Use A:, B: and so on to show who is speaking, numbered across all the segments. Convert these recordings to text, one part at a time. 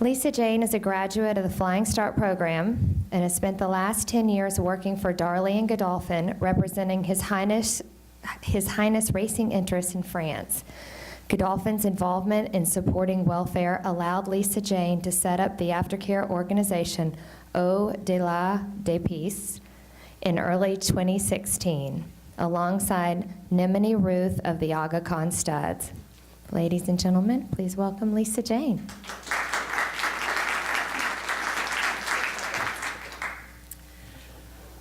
A: Lisa Jane is a graduate of the Flying Start program and has spent the last 10 years working for Darley and Godolphin, representing His Highness racing interests in France. Godolphin's involvement in supporting welfare allowed Lisa Jane to set up the Aftercare organization Au-delà des Pistes in early 2016, alongside Nimini Ruth of the Aga Khan Studs. Ladies and gentlemen, please welcome Lisa Jane.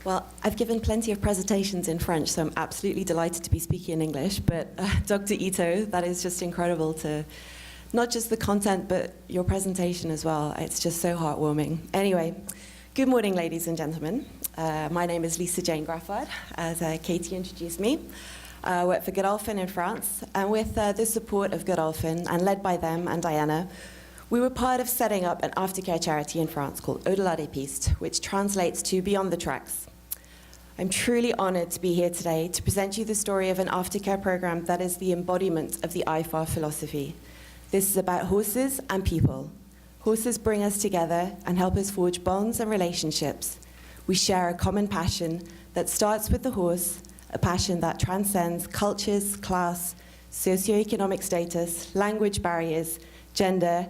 B: Well, I've given plenty of presentations in French, so I'm absolutely delighted to be speaking in English. But Dr. Ito, that is just incredible to, not just the content, but your presentation as well. It's just so heartwarming. Anyway, good morning, ladies and gentlemen. My name is Lisa Jane Graffard, as Katie introduced me. I work for Godolphin in France, and with the support of Godolphin, and led by them and Diana, we were part of setting up an aftercare charity in France called Au-delà des Pistes, which translates to Beyond the Tracks. I'm truly honored to be here today to present you the story of an aftercare program that is the embodiment of the IFAR philosophy. This is about horses and people. Horses bring us together and help us forge bonds and relationships. We share a common passion that starts with the horse, a passion that transcends cultures, class, socioeconomic status, language barriers, gender,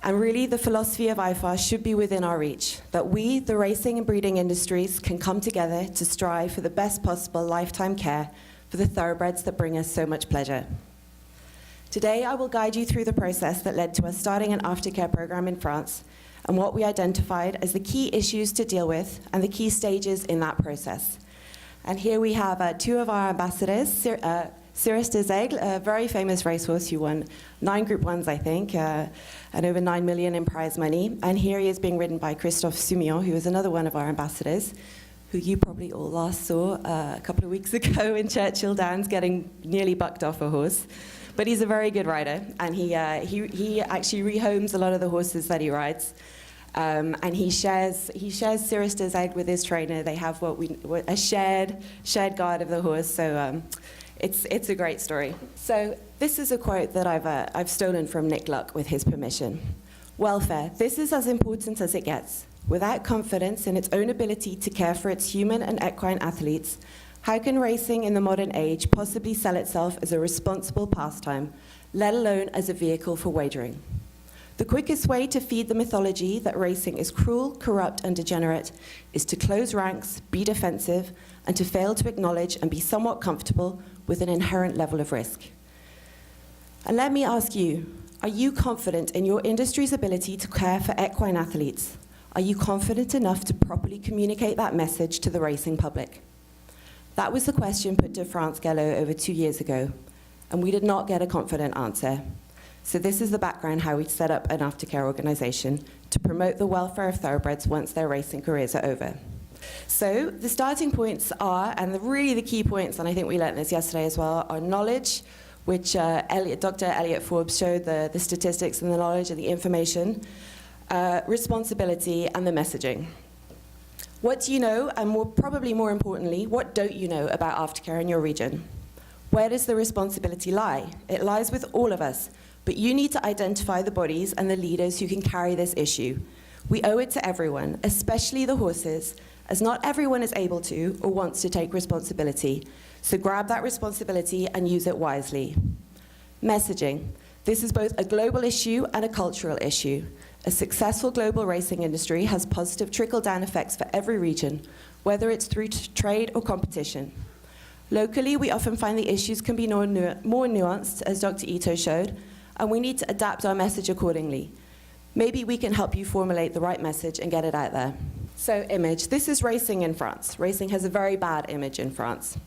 B: and really the philosophy of IFAR should be within our reach, that we, the racing and breeding industries, can come together to strive for the best possible lifetime care for the thoroughbreds that bring us so much pleasure. Today, I will guide you through the process that led to us starting an aftercare program in France and what we identified as the key issues to deal with and the key stages in that process. And here we have two of our ambassadors, Cirrus des Aigles, a very famous racehorse who won 9 Group 1s, I think, and over 9 million in prize money. And here he is being ridden by Christophe Soumillon, who is another one of our ambassadors, who you probably all last saw a couple of weeks ago in Churchill Downs, getting nearly bucked off a horse. But he's a very good rider, and he actually rehomes a lot of the horses that he rides. And he shares Cirrus des Aigles with his trainer. They have a shared guard of the horse. So. It's a great story. So this is a quote that I've stolen from Nick Luck with his permission. Welfare, this is as important as it gets. Without confidence in its own ability to care for its human and equine athletes, how can racing in the modern age possibly sell itself as a responsible pastime, let alone as a vehicle for wagering? The quickest way to feed the mythology that racing is cruel, corrupt, and degenerate is to close ranks, be defensive, and to fail to acknowledge and be somewhat comfortable with an inherent level of risk. And let me ask you, are you confident in your industry's ability to care for equine athletes? Are you confident enough to properly communicate that message to the racing public? That was the question put to France Gallo over 2 years ago, and we did not get a confident answer. So this is the background how we set up an aftercare organization to promote the welfare of thoroughbreds once their racing careers are over. So the starting points are, and really the key points, and I think we learned this yesterday as well, are knowledge, which Dr. Elliot Forbes showed the statistics and the knowledge and the information, responsibility, and the messaging. What do you know, and probably more importantly, what don't you know about aftercare in your region? Where does the responsibility lie? It lies with all of us, but you need to identify the bodies and the leaders who can carry this issue. We owe it to everyone, especially the horses, as not everyone is able to or wants to take responsibility. So grab that responsibility and use it wisely. Messaging. This is both a global issue and a cultural issue. A successful global racing industry has positive trickle-down effects for every region, whether it's through trade or competition. Locally, we often find the issues can be more nuanced, as Dr. Ito showed, and we need to adapt our message accordingly. Maybe we can help you formulate the right message and get it out there. So image, this is racing in France. Racing has a very bad image in France.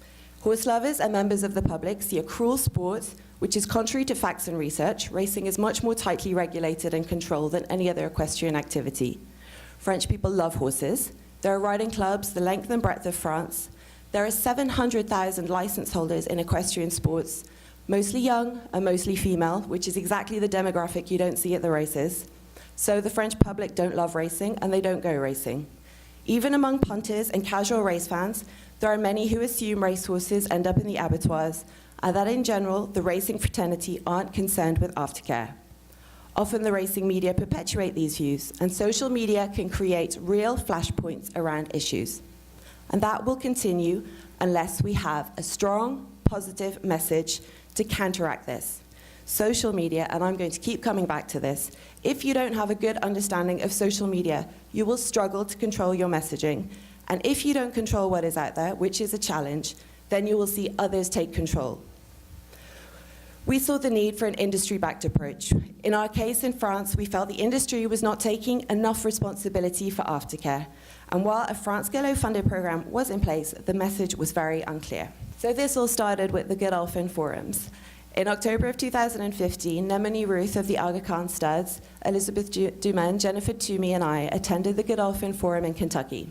B: Horse lovers and members of the public see a cruel sport, which is contrary to facts and research. Racing is much more tightly regulated and controlled than any other equestrian activity. French people love horses. There are riding clubs the length and breadth of France. There are 700,000 license holders in equestrian sports, mostly young and mostly female, which is exactly the demographic you don't see at the races. So the French public don't love racing and they don't go racing. Even among punters and casual race fans, there are many who assume racehorses end up in the abattoirs, and that in general, the racing fraternity aren't concerned with aftercare. Often the racing media perpetuate these views, and social media can create real flashpoints around issues. And that will continue unless we have a strong, positive message to counteract this. Social media, and I'm going to keep coming back to this, if you don't have a good understanding of social media, you will struggle to control your messaging. And if you don't control what is out there, which is a challenge, then you will see others take control. We saw the need for an industry-backed approach. In our case in France, we felt the industry was not taking enough responsibility for aftercare. And while a France Gallo-funded program was in place, the message was very unclear. So this all started with the Godolphin Forums. In October of 2015, Nemani Ruth of the Aga Khan Studs, Elizabeth Dumaine, Jennifer Toomey, and I attended the Godolphin Forum in Kentucky.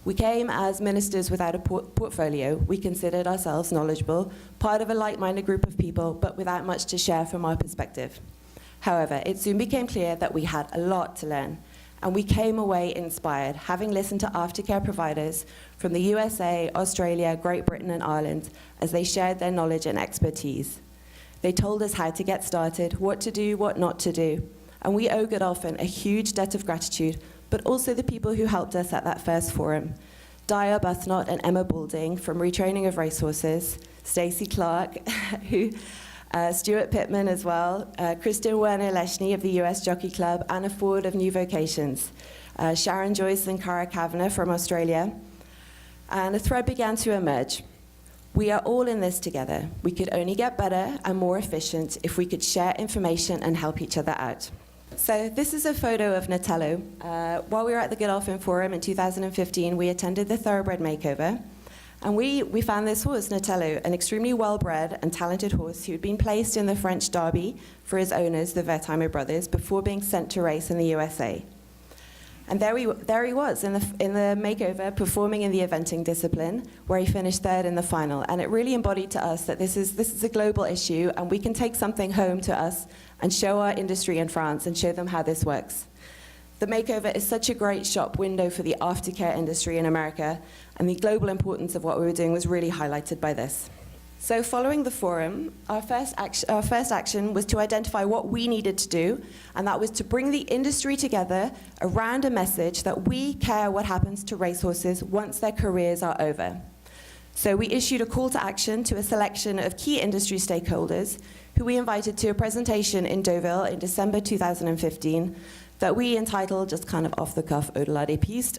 B: We came as ministers without a portfolio. We considered ourselves knowledgeable, part of a like-minded group of people, but without much to share from our perspective. However, it soon became clear that we had a lot to learn, and we came away inspired, having listened to aftercare providers from the USA, Australia, Great Britain, and Ireland as they shared their knowledge and expertise. They told us how to get started, what to do, what not to do, and we owe Godolphin a huge debt of gratitude, but also the people who helped us at that first forum. Daya Buthnot and Emma Boulding from Retraining of Racehorses, Stacey Clark, Stuart Pittman as well, Kristen Werner-Leshny of the US Jockey Club, Anna Ford of New Vocations, Sharon Joyce and Cara Kavanagh from Australia, and a thread began to emerge. We are all in this together. We could only get better and more efficient if we could share information and help each other out. So this is a photo of Natello. While we were at the Godolphin Forum in 2015, we attended the Thoroughbred Makeover, and we found this horse, Natello, an extremely well-bred and talented horse who had been placed in the French Derby for his owners, the Wertheimer brothers, before being sent to race in the USA. And there he was in the makeover, performing in the eventing discipline, where he finished third in the final. And it really embodied to us that this is a global issue, and we can take something home to us and show our industry in France and show them how this works. The makeover is such a great shop window for the aftercare industry in America, and the global importance of what we were doing was really highlighted by this. So following the forum, our first action was to identify what we needed to do, and that was to bring the industry together around a message that we care what happens to racehorses once their careers are over. So we issued a call to action to a selection of key industry stakeholders who we invited to a presentation in Deauville in December 2015 that we entitled, just kind of off the cuff, Au-delà des pistes,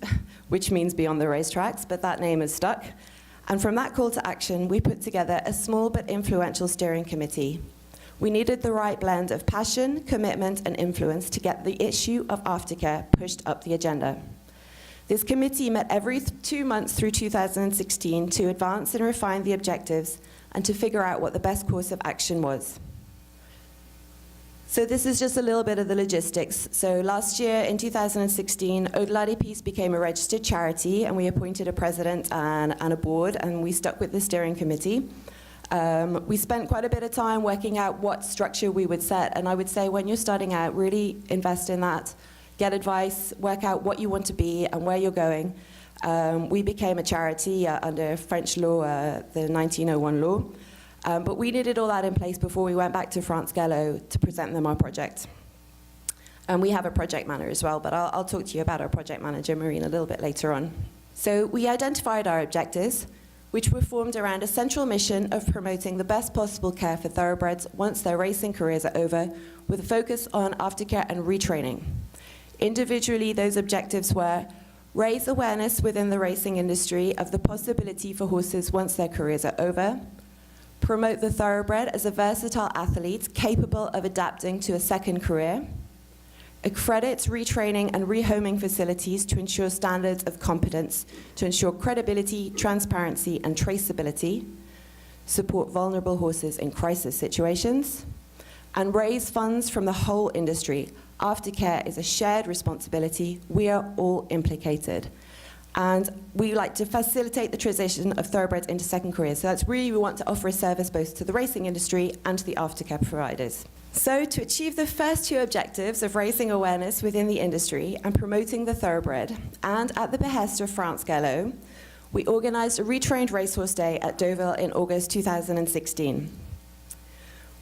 B: which means beyond the racetracks, but that name is stuck. And from that call to action, we put together a small but influential steering committee. We needed the right blend of passion, commitment, and influence to get the issue of aftercare pushed up the agenda. This committee met every 2 months through 2016 to advance and refine the objectives and to figure out what the best course of action was. So this is just a little bit of the logistics. So last year, in 2016, Au-delà des pistes became a registered charity, and we appointed a president and a board, and we stuck with the steering committee. We spent quite a bit of time working out what structure we would set, and I would say when you're starting out, really invest in that. Get advice, work out what you want to be and where you're going. We became a charity under French law, the 1901 law. But we needed all that in place before we went back to France Gallo to present them our project. And we have a project manager as well, but I'll talk to you about our project manager, Maureen, a little bit later on. So we identified our objectives, which were formed around a central mission of promoting the best possible care for thoroughbreds once their racing careers are over, with a focus on aftercare and retraining. Individually, those objectives were raise awareness within the racing industry of the possibility for horses once their careers are over, promote the thoroughbred as a versatile athlete capable of adapting to a second career, accredit retraining and rehoming facilities to ensure standards of competence, to ensure credibility, transparency, and traceability, support vulnerable horses in crisis situations, and raise funds from the whole industry. Aftercare is a shared responsibility. We are all implicated. And we like to facilitate the transition of thoroughbreds into second careers. So that's really, we want to offer a service both to the racing industry and to the aftercare providers. So to achieve the first two objectives of raising awareness within the industry and promoting the thoroughbred, and at the behest of France Gallo, we organized a retrained racehorse day at Deauville in August 2016.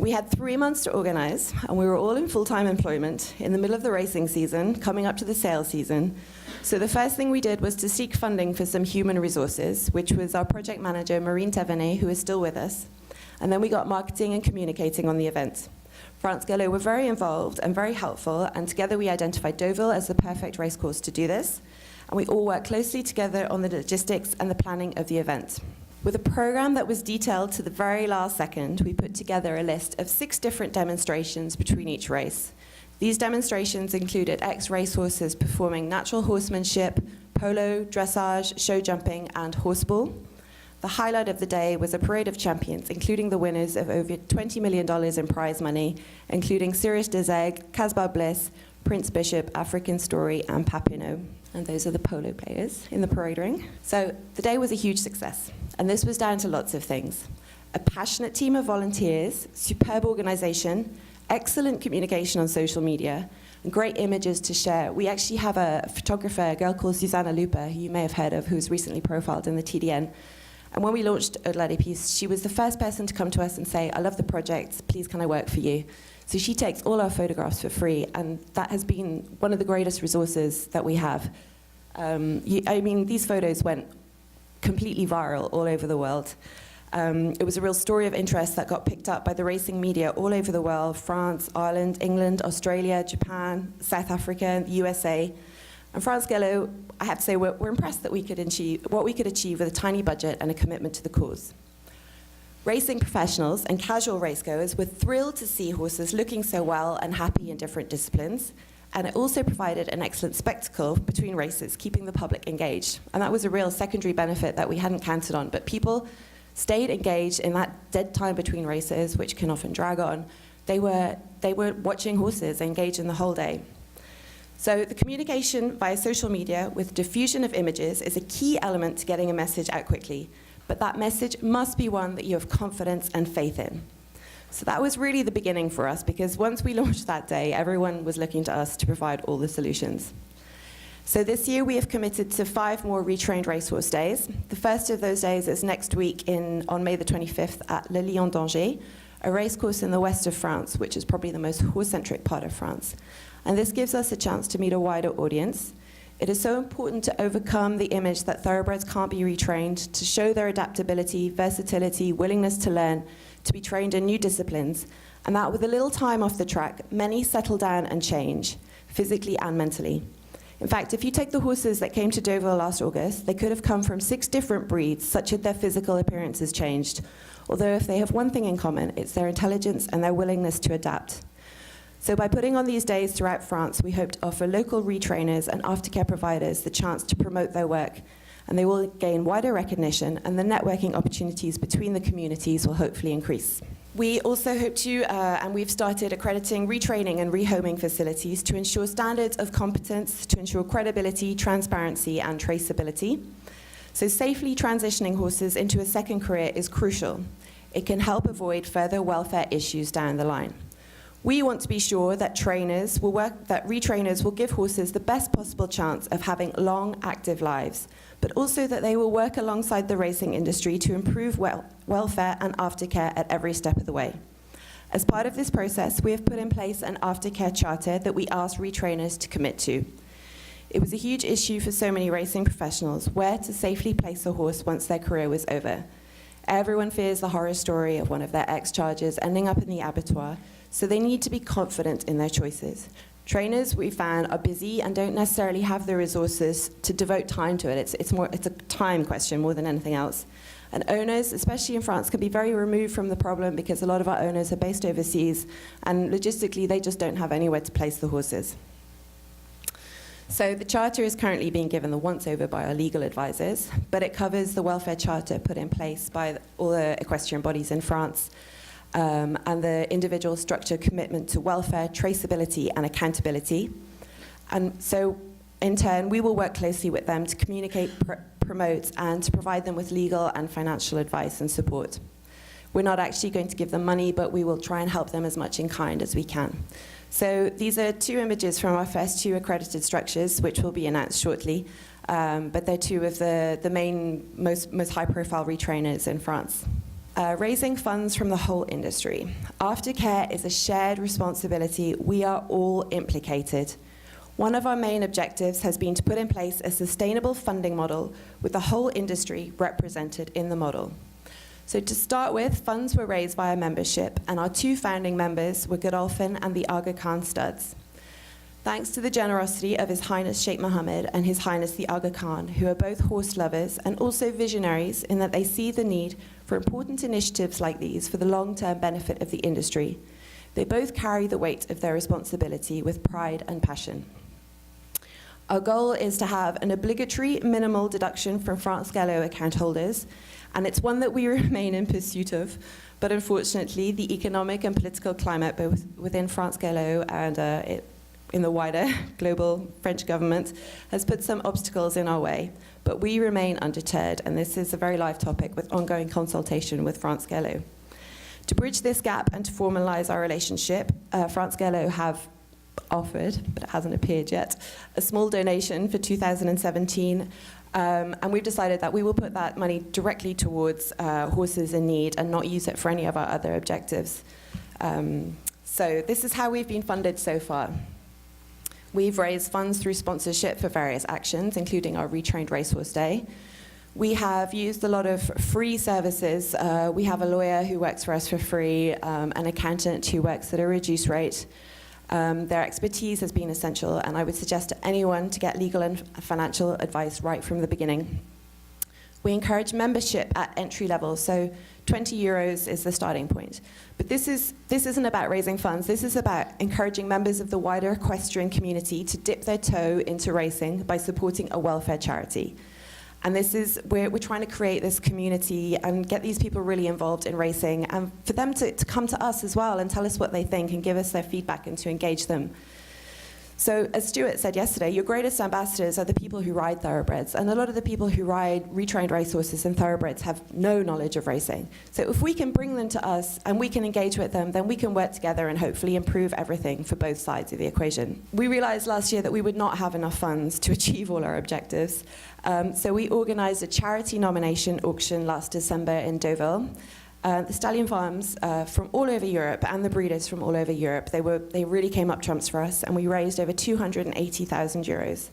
B: We had 3 months to organize, and we were all in full-time employment in the middle of the racing season, coming up to the sales season. So the first thing we did was to seek funding for some human resources, which was our project manager, Maureen Thévenet, who is still with us. And then we got marketing and communicating on the event. France Gallo were very involved and very helpful, and together we identified Deauville as the perfect racecourse to do this. And we all worked closely together on the logistics and the planning of the event. With a program that was detailed to the very last second, we put together a list of 6 different demonstrations between each race. These demonstrations included ex-racehorses performing natural horsemanship, polo, dressage, show jumping, and horseball. The highlight of the day was a parade of champions, including the winners of over $20 million in prize money, including Cyrus Deseg, Casbah Bliss, Prince Bishop, African Story, and Papineau. And those are the polo players in the parade ring. So the day was a huge success, and this was down to lots of things. A passionate team of volunteers, superb organization, excellent communication on social media, and great images to share. We actually have a photographer, a girl called Susanna Lupa, who you may have heard of, who's recently profiled in the TDN. And when we launched Au-delà des Pistes, she was the first person to come to us and say, I love the project, please can I work for you? So she takes all our photographs for free, and that has been one of the greatest resources that we have. These photos went completely viral all over the world. It was a real story of interest that got picked up by the racing media all over the world: France, Ireland, England, Australia, Japan, South Africa, the USA. And France Gallo, I have to say, we're impressed that we could achieve what we could achieve with a tiny budget and a commitment to the cause. Racing professionals and casual racegoers were thrilled to see horses looking so well and happy in different disciplines, and it also provided an excellent spectacle between races, keeping the public engaged. And that was a real secondary benefit that we hadn't counted on, but people stayed engaged in that dead time between races, which can often drag on. They were watching horses engage in the whole day. So the communication via social media with diffusion of images is a key element to getting a message out quickly. But that message must be one that you have confidence and faith in. So that was really the beginning for us, because once we launched that day, everyone was looking to us to provide all the solutions. So this year we have committed to 5 more retrained racehorse days. The first of those days is next week on May the 25th at Le Lion d'Angers, a racecourse in the west of France, which is probably the most horse-centric part of France. And this gives us a chance to meet a wider audience. It is so important to overcome the image that thoroughbreds can't be retrained, to show their adaptability, versatility, willingness to learn, to be trained in new disciplines, and that with a little time off the track, many settle down and change, physically and mentally. In fact, if you take the horses that came to Deauville last August, they could have come from 6 different breeds, such that their physical appearance has changed. Although if they have one thing in common, it's their intelligence and their willingness to adapt. So by putting on these days throughout France, we hope to offer local retrainers and aftercare providers the chance to promote their work, and they will gain wider recognition, and the networking opportunities between the communities will hopefully increase. We also hope to, and we've started accrediting retraining and rehoming facilities to ensure standards of competence, to ensure credibility, transparency, and traceability. So safely transitioning horses into a second career is crucial. It can help avoid further welfare issues down the line. We want to be sure that retrainers will give horses the best possible chance of having long, active lives, but also that they will work alongside the racing industry to improve welfare and aftercare at every step of the way. As part of this process, we have put in place an aftercare charter that we asked retrainers to commit to. It was a huge issue for so many racing professionals, where to safely place a horse once their career was over. Everyone fears the horror story of one of their ex-chargers ending up in the abattoir, so they need to be confident in their choices. Trainers, we found, are busy and don't necessarily have the resources to devote time to it. It's a time question more than anything else. And owners, especially in France, can be very removed from the problem because a lot of our owners are based overseas, and logistically they just don't have anywhere to place the horses. So the charter is currently being given the once-over by our legal advisors, but it covers the welfare charter put in place by all the equestrian bodies in France, and the individual structure commitment to welfare, traceability, and accountability. And so, in turn, we will work closely with them to communicate, promote, and to provide them with legal and financial advice and support. We're not actually going to give them money, but we will try and help them as much in kind as we can. So these are 2 images from our first 2 accredited structures, which will be announced shortly. But they're 2 of the main, most high-profile retrainers in France. Raising funds from the whole industry. Aftercare is a shared responsibility. We are all implicated. One of our main objectives has been to put in place a sustainable funding model with the whole industry represented in the model. So to start with, funds were raised via membership, and our two founding members were Godolphin and the Aga Khan studs. Thanks to the generosity of His Highness Sheikh Mohammed and His Highness the Aga Khan, who are both horse lovers and also visionaries in that they see the need for important initiatives like these for the long-term benefit of the industry, they both carry the weight of their responsibility with pride and passion. Our goal is to have an obligatory minimal deduction from France Gallo account holders, and it's one that we remain in pursuit of. But unfortunately, the economic and political climate, both within France Gallo and in the wider global French government, has put some obstacles in our way. But we remain undeterred, and this is a very live topic with ongoing consultation with France Gallo. To bridge this gap and to formalize our relationship, France Gallo have offered, but it hasn't appeared yet, a small donation for 2017, and we've decided that we will put that money directly towards horses in need and not use it for any of our other objectives. So this is how we've been funded so far. We've raised funds through sponsorship for various actions, including our Retrained Racehorse Day. We have used a lot of free services. We have a lawyer who works for us for free, an accountant who works at a reduced rate. Their expertise has been essential, and I would suggest to anyone to get legal and financial advice right from the beginning. We encourage membership at entry level, so 20 euros is the starting point. But this isn't about raising funds. This is about encouraging members of the wider equestrian community to dip their toe into racing by supporting a welfare charity. And this is, we're trying to create this community and get these people really involved in racing, and for them to come to us as well and tell us what they think and give us their feedback and to engage them. So as Stuart said yesterday, your greatest ambassadors are the people who ride thoroughbreds, and a lot of the people who ride retrained racehorses and thoroughbreds have no knowledge of racing. So if we can bring them to us and we can engage with them, then we can work together and hopefully improve everything for both sides of the equation. We realized last year that we would not have enough funds to achieve all our objectives, so we organized a charity nomination auction last December in Deauville. The stallion farms from all over Europe and the breeders from all over Europe, they really came up trumps for us, and we raised over 280,000 euros.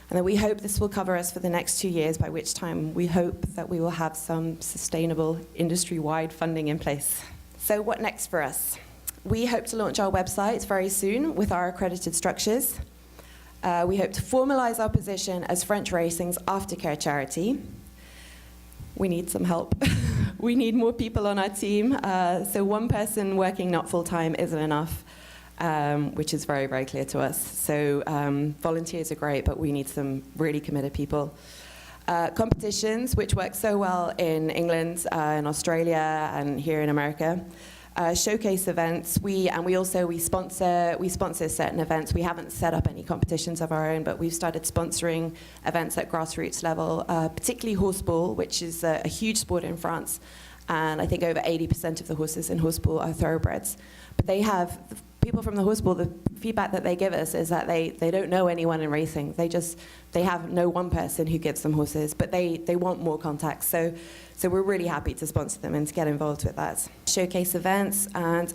B: And then we hope this will cover us for the next 2 years, by which time we hope that we will have some sustainable industry-wide funding in place. So what next for us? We hope to launch our website very soon with our accredited structures. We hope to formalize our position as French racing's aftercare charity. We need some help. We need more people on our team. So one person working not full-time isn't enough, which is very, very clear to us. So volunteers are great, but we need some really committed people. Competitions, which work so well in England, in Australia, and here in America. Showcase events. We sponsor certain events. We haven't set up any competitions of our own, but we've started sponsoring events at grassroots level, particularly horseball, which is a huge sport in France, and I think over 80% of the horses in horseball are thoroughbreds. But people from the horseball, the feedback that they give us is that they don't know anyone in racing. They have no one person who gives them horses, but they want more contacts. So we're really happy to sponsor them and to get involved with that. Showcase events, and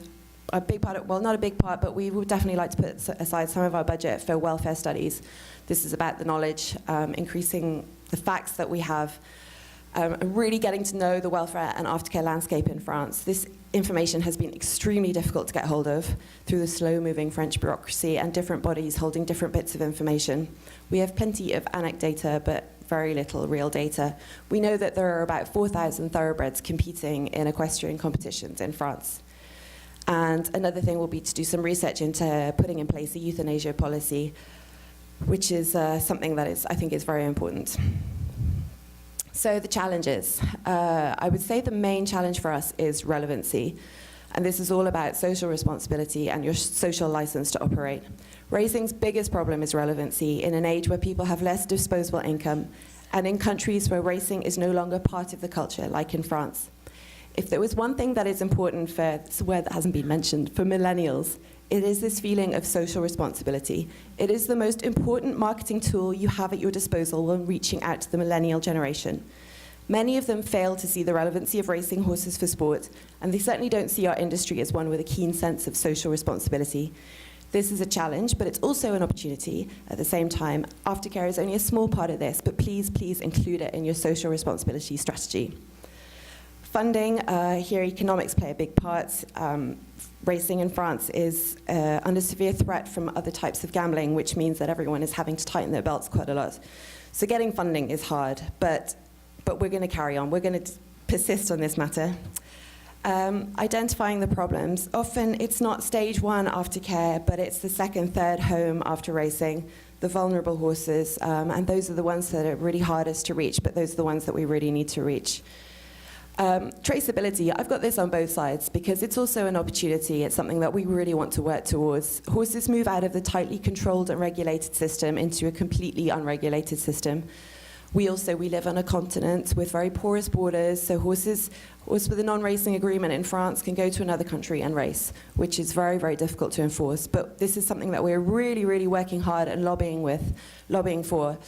B: a big part of, well, not a big part, but we would definitely like to put aside some of our budget for welfare studies. This is about the knowledge, increasing the facts that we have, and really getting to know the welfare and aftercare landscape in France. This information has been extremely difficult to get hold of through the slow-moving French bureaucracy and different bodies holding different bits of information. We have plenty of anecdata, but very little real data. We know that there are about 4,000 thoroughbreds competing in equestrian competitions in France. And another thing will be to do some research into putting in place a euthanasia policy, which is something that I think is very important. So the challenges. I would say the main challenge for us is relevancy. And this is all about social responsibility and your social license to operate. Racing's biggest problem is relevancy in an age where people have less disposable income and in countries where racing is no longer part of the culture, like in France. If there was one thing that is important for, it's a word that hasn't been mentioned, for millennials, it is this feeling of social responsibility. It is the most important marketing tool you have at your disposal when reaching out to the millennial generation. Many of them fail to see the relevancy of racing horses for sport, and they certainly don't see our industry as one with a keen sense of social responsibility. This is a challenge, but it's also an opportunity at the same time. Aftercare is only a small part of this, but please, please include it in your social responsibility strategy. Funding, here economics play a big part. Racing in France is under severe threat from other types of gambling, which means that everyone is having to tighten their belts quite a lot. So getting funding is hard, but we're going to carry on. We're going to persist on this matter. Identifying the problems. Often it's not stage one aftercare, but it's the second, third home after racing, the vulnerable horses, and those are the ones that are really hardest to reach, but those are the ones that we really need to reach. Traceability, I've got this on both sides because it's also an opportunity. It's something that we really want to work towards. Horses move out of the tightly controlled and regulated system into a completely unregulated system. We live on a continent with very porous borders, so horses with a non-racing agreement in France can go to another country and race, which is very, very difficult to enforce. But this is something that we're really, really working hard and lobbying for.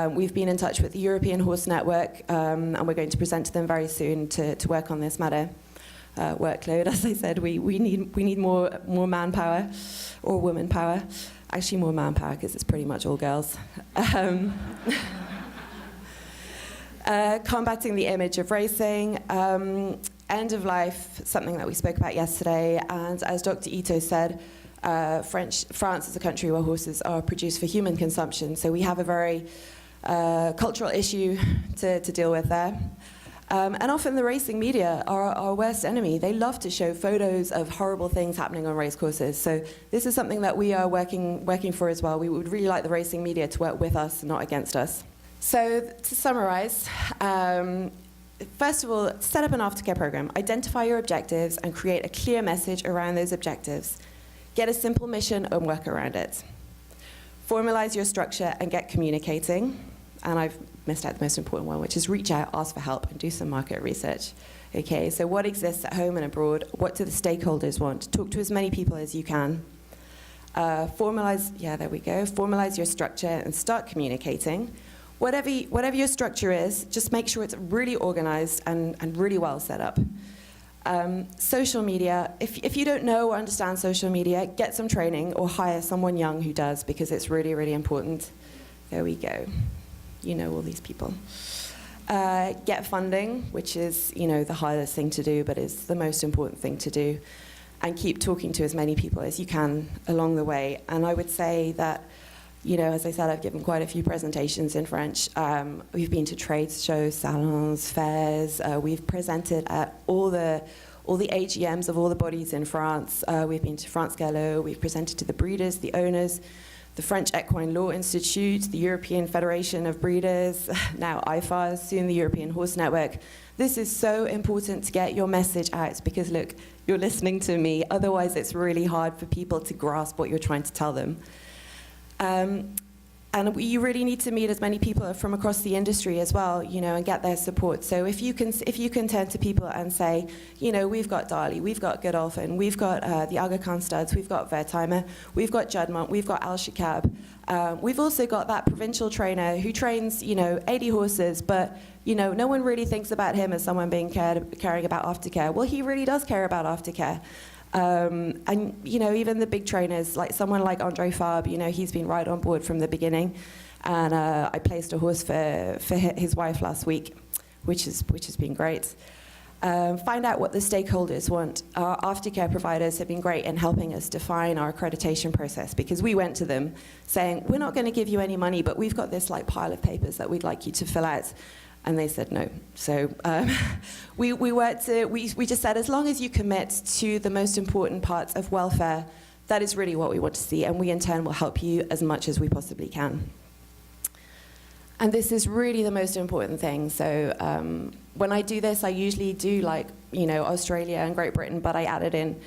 B: We've been in touch with the European Horse Network, and we're going to present to them very soon to work on this matter. Workload, as I said, we need more manpower, or woman power. Actually, more manpower because it's pretty much all girls. Combating the image of racing, end of life, something that we spoke about yesterday, and as Dr. Ito said, France is a country where horses are produced for human consumption, so we have a very cultural issue to deal with there. And often the racing media are our worst enemy. They love to show photos of horrible things happening on racecourses, so this is something that we are working for as well. We would really like the racing media to work with us, not against us. So to summarize, first of all, set up an aftercare program. Identify your objectives and create a clear message around those objectives. Get a simple mission and work around it. Formalize your structure and get communicating. And I've missed out the most important one, which is reach out, ask for help, and do some market research. Okay, so what exists at home and abroad? What do the stakeholders want? Talk to as many people as you can. Formalize your structure and start communicating. Whatever your structure is, just make sure it's really organized and really well set up. Social media, if you don't know or understand social media, get some training or hire someone young who does, because it's really, really important. There we go. You know all these people. Get funding, which is the hardest thing to do, but is the most important thing to do. And keep talking to as many people as you can along the way. And I would say that, as I said, I've given quite a few presentations in French. We've been to trade shows, salons, fairs. We've presented at all the AGMs of all the bodies in France. We've been to France Gallo. We've presented to the breeders, the owners, the French Equine Law Institute, the European Federation of Breeders, now IFAR, soon the European Horse Network. This is so important to get your message out because, look, you're listening to me. Otherwise, it's really hard for people to grasp what you're trying to tell them. And you really need to meet as many people from across the industry as well, and get their support. So if you can turn to people and say, we've got Dali, we've got Godolphin, we've got the Aga Khan studs, we've got Wertheimer, we've got Judmont, we've got Al Shakab. We've also got that provincial trainer who trains, 80 horses, but no one really thinks about him as someone caring about aftercare. Well, he really does care about aftercare. And even the big trainers, like someone like Andre Fabre, he's been right on board from the beginning. And I placed a horse for his wife last week, which has been great. Find out what the stakeholders want. Our aftercare providers have been great in helping us define our accreditation process, because we went to them saying, we're not going to give you any money, but we've got this pile of papers that we'd like you to fill out. And they said no. So we just said, as long as you commit to the most important parts of welfare, that is really what we want to see, and we in turn will help you as much as we possibly can. And this is really the most important thing. So when I do this, I usually do Australia and Great Britain, but I added in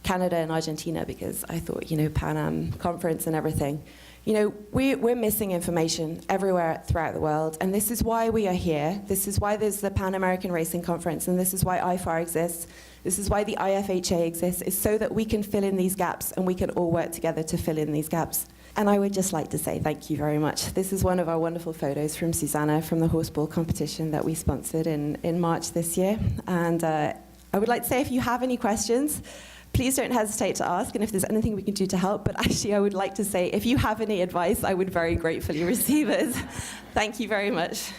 B: Canada and Argentina because I thought, Pan Am conference and everything. We're missing information everywhere throughout the world, and this is why we are here. This is why there's the Pan American Racing Conference, and this is why IFAR exists. This is why the IFHA exists, is so that we can fill in these gaps, and we can all work together to fill in these gaps. And I would just like to say thank you very much. This is one of our wonderful photos from Susanna from the horseball competition that we sponsored in March this year. And I would like to say, if you have any questions, please don't hesitate to ask, and if there's anything we can do to help. But actually, I would like to say, if you have any advice, I would very gratefully receive it. Thank you very much.